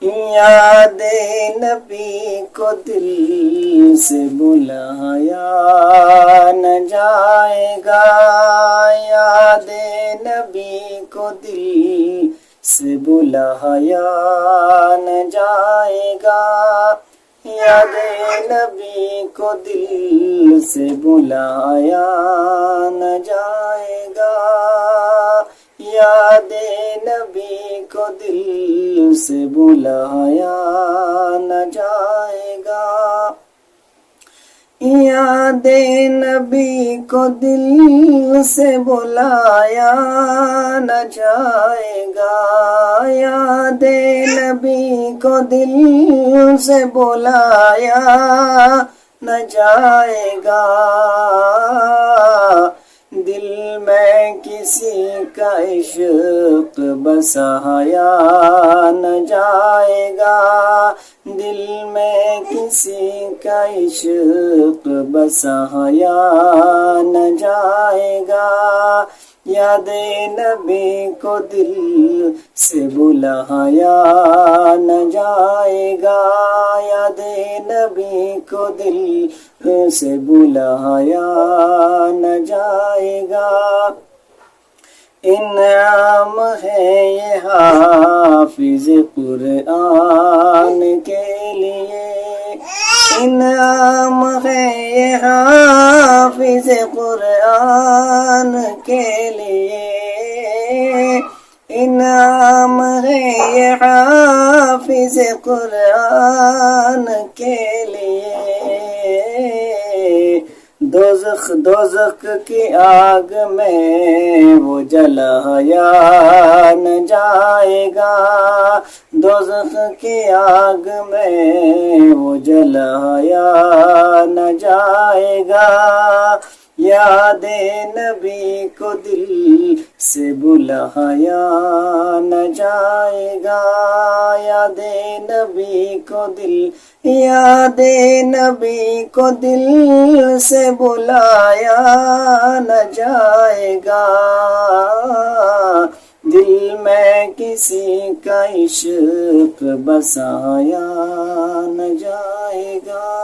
یاد نبی کو دل سے بلایا نہ جائے گا، یاد نبی کو دل سے بلایا نہ جائے گا، یاد نبی کو دل سے بلایا نہ جائے گا، یاد نبی کو دل سے بلایا نہ جائے گا، یاد نبی کو دل سے بلایا نہ جائے گا، یاد نبی کو دل سے بلایا نہ جائے گا، دل میں کسی کا عشق بسایا نہ جائے گا، دل میں کسی کا عشق بسایا نہ جائے گا، یاد نبی کو دل سے بلایا نہ جائے گا، یاد نبی کو دل سے بلایا نہ جائے گا، انعام ہے یہ حافظ قرآن کے لیے، انعام ہے یہ حافظ قرآن کے لیے، انعام ہے یہ حافظ قرآن کے لیے، دوزخ کی آگ میں وہ جلایا نہ جائے گا، دوزخ کی آگ میں وہ جلایا نہ جائے گا، یاد نبی کو دل سے بلایا نہ جائے گا، یاد نبی کو دل، یاد نبی کو دل سے بلایا نہ جائے گا، دل میں کسی کا عشق بسایا نہ جائے گا۔